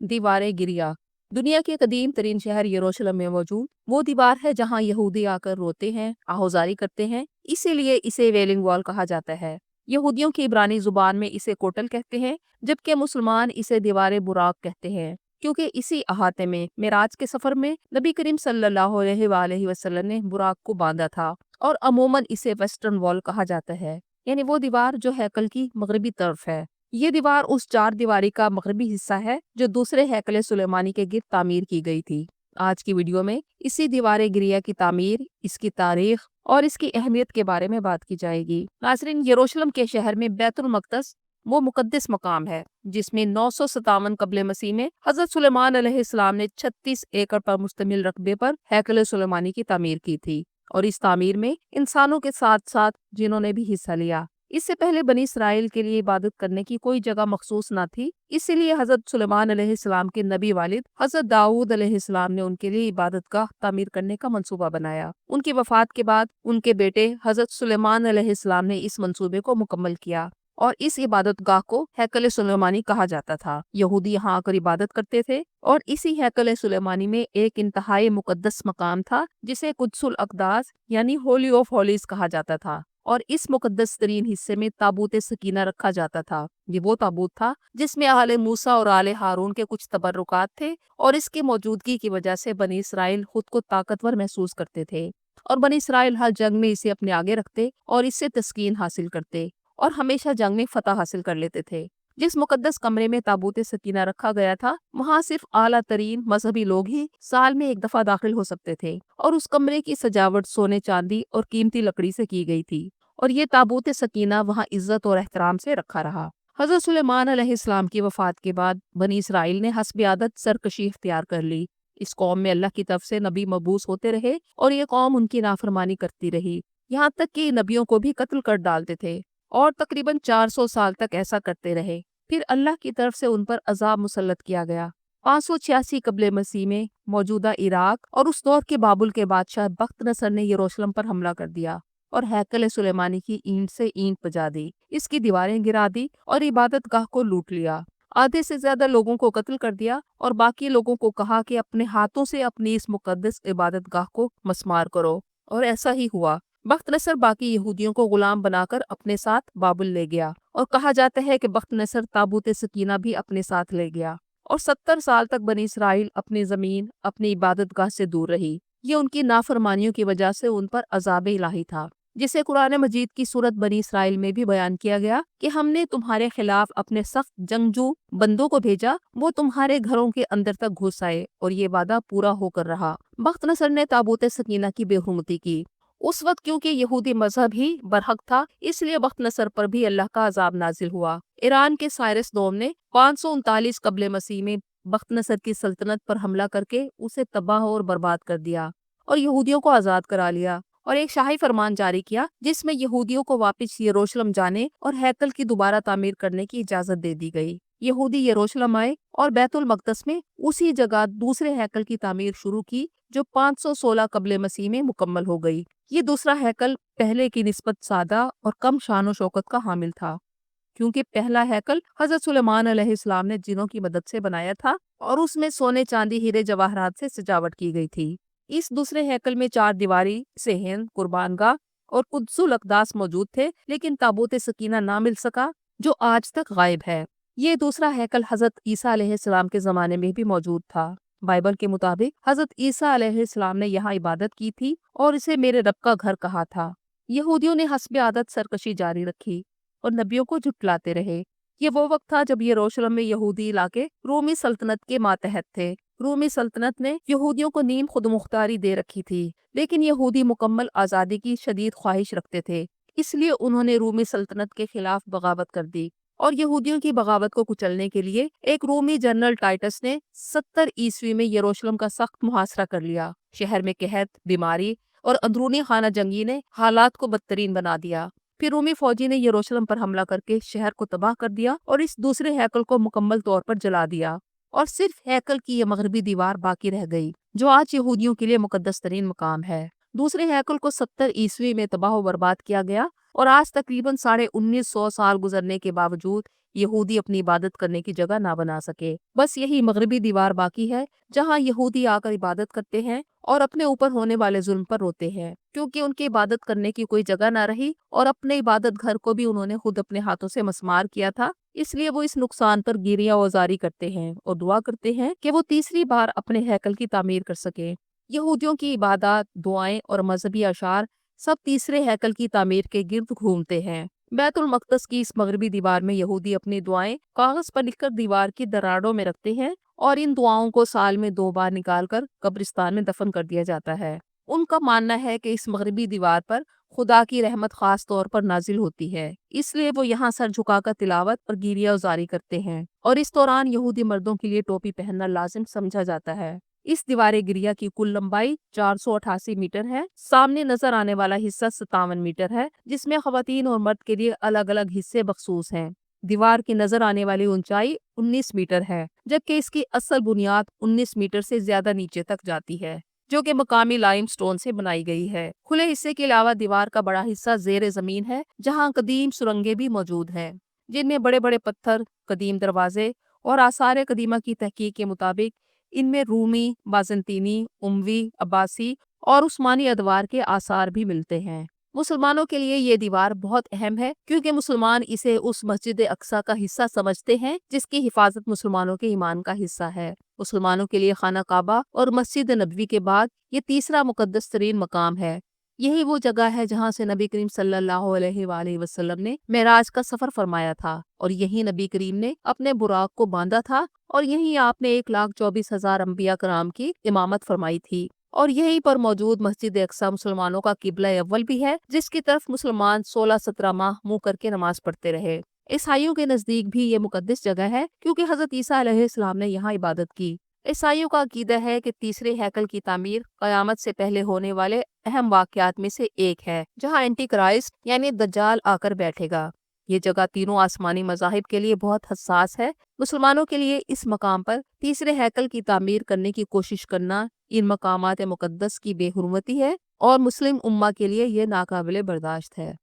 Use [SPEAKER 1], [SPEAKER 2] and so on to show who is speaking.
[SPEAKER 1] दीवारें गिरिया। दुनिया के कदीम तरीन शहर यरूशलेम में मौजूद वो दीवार है जहाँ यहूदी आकर रोते हैं, आहोजारी करते हैं, इसीलिए इसे वेलिंग वॉल कहा जाता है। यहूदियों की इब्रानी जुबान में इसे कोटल कहते हैं, जबकि मुसलमान इसे दीवार बुराक कहते हैं, क्योंकि इसी अहाते में मेराज के सफर में नबी करीम सल्लल्लाहु अलैहि वसल्लम ने बुराक को बांधा था। और अमूमन इसे वेस्टर्न वॉल कहा जाता है, यानी वो दीवार जो हैकल की मगरबी तरफ है। ये दीवार उस चार दीवारी का मगरबी हिस्सा है जो दूसरे हैकल सुलेमानी के गिर्द तामीर की गई थी। आज की वीडियो में इसी दीवार गिरिया की तामीर, इसकी तारीख और इसकी अहमियत के बारे में बात की जाएगी। नाज़रीन, यरूशलेम के शहर में बैतुल मक़दस वो मुकद्दस मकाम है जिसमें 957 कबल मसीह में हजरत सुलेमान अलैहिस्सलाम ने 36 एकड़ पर मुश्तमिल रकबे पर हैकल सुलेमानी की तामीर की थी। और इस तामीर में इंसानों के साथ साथ जिन्होंने भी हिस्सा लिया। इससे पहले बनी इसराइल के लिए इबादत करने की कोई जगह मखसूस न थी, इसीलिए हजरत सुलेमान अलैहिस्सलाम के नबी वालिद हजरत दाऊद अलैहिस्सलाम ने उनके लिए इबादत गाह तामीर करने का मंसूबा बनाया। उनकी वफात के बाद उनके बेटे हजरत सुलेमान अलैहिस्सलाम ने इस मंसूबे को मुकम्मल किया और इस इबादत गाह को हैकल सुलेमानी कहा जाता था। यहूदी यहाँ आकर इबादत करते थे और इसी हैकल सुलेमानी में एक इंतहाई मुकद्दस मकाम था जिसे कुद्सुल अक़दास यानी होली ऑफ हॉलीज कहा जाता था। और इस मुकद्दस तरीन हिस्से में ताबूत सकीना रखा जाता था। ये वो ताबूत था जिसमें आले मूसा और आले हारून के कुछ तबर्रुकात थे और इसकी मौजूदगी की वजह से बनी इसराइल खुद को ताकतवर महसूस करते थे और बनी इसराइल हर जंग में इसे अपने आगे रखते और इससे तस्कीन हासिल करते और हमेशा जंग में फतह हासिल कर लेते थे। जिस मुकद्दस कमरे में ताबूत सकीना रखा गया था वहाँ सिर्फ आला तरीन मजहबी लोग ही साल में एक दफा दाखिल हो सकते थे और उस कमरे की सजावट सोने, चांदी और कीमती लकड़ी से की गई थी और ये ताबूत सकीना वहाँ इज्जत और एहतराम से रखा रहा। हजरत सुलेमान अलैहिस्सलाम की वफात के बाद बनी इसराइल ने हस्ब आदत सरकशी इख्तियार कर ली। इस कौम में अल्लाह की तरफ से नबी मबूस होते रहे और ये कौम उनकी नाफरमानी करती रही, यहाँ तक कि नबियों को भी कत्ल कर डालते थे और तकरीबन 400 साल तक ऐसा करते रहे। फिर अल्लाह की तरफ से उन पर अजाब मुसल्लत किया गया। 586 कबल मसीह में मौजूदा इराक और उस दौर के बाबुल के बादशाह बख्त नसर ने यरूशलेम पर हमला कर दिया और हैकल सुलेमानी की ईंट से ईंट बजा दी, इसकी दीवारें गिरा दी और इबादत गाह को लूट लिया। आधे से ज्यादा लोगों को कत्ल कर दिया और बाकी लोगों को कहा कि अपने हाथों से अपनी इस मुकद्दस इबादत गाह को मस्मार करो, और ऐसा ही हुआ। बख्त नसर बाकी यहूदियों को गुलाम बनाकर अपने साथ बाबुल ले गया और कहा जाता है कि बख्त नसर ताबूत सकीना भी अपने साथ ले गया और 70 साल तक बनी इसराइल अपनी जमीन, अपनी इबादत गाह से दूर रही। ये उनकी नाफरमानियों की वजह से उन पर अजाब इलाही था, जिसे कुरान मजीद की सूरत बनी इसराइल में भी बयान किया गया कि हमने तुम्हारे खिलाफ अपने सख्त जंगजू बंदों को भेजा, वो तुम्हारे घरों के अंदर तक घुस आए और ये वादा पूरा होकर रहा। बख्त नसर ने ताबूत सकीना की बेहुरमती की। उस वक्त क्योंकि यहूदी मजहब ही बरहक था, इसलिए बख्त नसर पर भी अल्लाह का अजाब नाजिल हुआ। ईरान के साइरस दोम ने 539 कबल मसीह में बख्त नसर की सल्तनत पर हमला करके उसे तबाह और बर्बाद कर दिया और यहूदियों को आजाद करा लिया और एक शाही फरमान जारी किया जिसमें यहूदियों को वापस यरूशलेम जाने और हैकल की दोबारा तामीर करने की इजाजत दे दी गई। यहूदी यरूशलेम आए और बैतुल मक़दस में उसी जगह दूसरे हैकल की तामीर शुरू की जो 516 कबल मसीह में मुकम्मल हो गई। ये दूसरा हैकल पहले की निस्बत सादा और कम शान व शौकत का हामिल था, क्योंकि पहला हैकल हजरत सुलेमान अलैहिस्सलाम ने जिनों की मदद से बनाया था और उसमें सोने, चांदी, हीरे जवाहरात से सजावट की गई थी। इस दूसरे हैकल में 4 दीवारी, सेहन, कुर्बानगाह और कुद्सुल अक़दास मौजूद थे, लेकिन ताबूत सकीना ना मिल सका जो आज तक गायब है। ये दूसरा हैकल हजरत ईसा अलैहिस्सलाम के जमाने में भी मौजूद था। बाइबल के मुताबिक हजरत ईसा अलैहिस्सलाम ने यहाँ इबादत की थी और इसे मेरे रब का घर कहा था। यहूदियों ने हस्ब आदत सरकशी जारी रखी और नबियों को झुटलाते रहे। ये वो वक्त था जब यरूशलेम में यहूदी इलाके रोमी सल्तनत के मातहत थे। रोमी सल्तनत ने यहूदियों को नीम खुद मुख्तारी दे रखी थी, लेकिन यहूदी मुकम्मल आज़ादी की शदीद ख्वाहिश रखते थे, इसलिए उन्होंने रोमी सल्तनत के खिलाफ बगावत कर दी और यहूदियों की बगावत को कुचलने के लिए एक रोमी जनरल टाइटस ने 70 ईस्वी में यरूशलेम का सख्त मुहासरा कर लिया। शहर में कहत, बीमारी और अंदरूनी खाना जंगी ने हालात को बदतरीन बना दिया। फिर रोमी फौजी ने यरूशलेम पर हमला करके शहर को तबाह कर दिया और इस दूसरे हैकल को मुकम्मल तौर पर जला दिया और सिर्फ हैकल की ये मगरबी दीवार बाकी रह गई जो आज यहूदियों के लिए मुकद्दस तरीन मकाम है। दूसरे हैकल को 70 ईस्वी में तबाह व बर्बाद किया गया और आज तकरीबन 1950 साल गुजरने के बावजूद यहूदी अपनी इबादत करने की जगह ना बना सके। बस यही मगरबी दीवार बाकी है जहाँ यहूदी आकर इबादत करते हैं और अपने ऊपर होने वाले जुल्म पर रोते हैं, क्योंकि उनकी इबादत करने की कोई जगह ना रही और अपने इबादत घर को भी उन्होंने खुद अपने हाथों से मस्मार किया था। इसलिए वो इस नुकसान पर गिरिया औजारी करते हैं और दुआ करते हैं कि वो तीसरी बार अपने हैकल की तामीर कर सके। यहूदियों की इबादत, दुआएं और मजहबी अशार सब तीसरे हैकल की तामीर के गिर्द घूमते हैं। बैतुल मक़दस की इस मगरबी दीवार में यहूदी अपनी दुआएं कागज पर लिखकर दीवार की दरारों में रखते हैं और इन दुआओं को साल में 2 बार निकालकर कब्रिस्तान में दफन कर दिया जाता है। उनका मानना है कि इस मगरबी दीवार पर खुदा की रहमत खास तौर पर नाजिल होती है, इसलिए वो यहाँ सर झुकाकर तिलावत और गिरिया उजारी करते हैं और इस दौरान यहूदी मर्दों के लिए टोपी पहनना लाजिम समझा जाता है। इस दीवार गिरिया की कुल लंबाई 488 मीटर है। सामने नजर आने वाला हिस्सा 57 मीटर है, जिसमें खवातीन और मर्द के लिए अलग अलग हिस्से बख्सूस हैं। दीवार की नजर आने वाली ऊंचाई 19 मीटर है, जबकि इसकी असल बुनियाद 19 मीटर से ज्यादा नीचे तक जाती है, जो कि मकामी लाइमस्टोन से बनाई गई है। खुले हिस्से के अलावा दीवार का बड़ा हिस्सा जेर जमीन है, जहाँ कदीम सुरंगें भी मौजूद हैं, जिनमें बड़े बड़े पत्थर, कदीम दरवाजे और आसार कदीमा की तहकीक के मुताबिक इनमें रूमी, बाज़ंतीनी, उमवी, अब्बासी और उस्मानी अदवार के आसार भी मिलते हैं। मुसलमानों के लिए ये दीवार बहुत अहम है, क्योंकि मुसलमान इसे उस मस्जिद अक्सा का हिस्सा समझते हैं जिसकी हिफाजत मुसलमानों के ईमान का हिस्सा है। मुसलमानों के लिए खाना काबा और मस्जिद नबवी के बाद ये तीसरा मुकद्दस तरीन मकाम है। यही वो जगह है जहाँ से नबी करीम सल्लल्लाहु अलैहि वसल्लम ने मेराज का सफर फरमाया था और यही नबी करीम ने अपने बुराक को बांधा था और यहीं आपने 1,24,000 अम्बिया कराम की इमामत फरमाई थी। और यहीं पर मौजूद मस्जिद अक्सा मुसलमानों का किबला अव्वल भी है, जिसकी तरफ मुसलमान 16-17 माह मुंह करके नमाज पढ़ते रहे। ईसाइयों के नजदीक भी ये मुकद्दस जगह है, क्योंकि हजरत ईसा अलैहिस्सलाम ने यहाँ इबादत की। ईसाइयों का अकीदा है कि तीसरे हैकल की तामीर कयामत से पहले होने वाले अहम वाकयात में से एक है, जहाँ एंटी क्राइस्ट यानी दज्जाल आकर बैठेगा। ये जगह तीनों आसमानी मज़ाहिब के लिए बहुत हसास है। मुसलमानों के लिए इस मकाम पर तीसरे हैकल की तामीर करने की कोशिश करना इन मकामात मुकद्दस की बेहुरमती है और मुस्लिम उम्मा के लिए ये नाकाबिले बर्दाश्त है।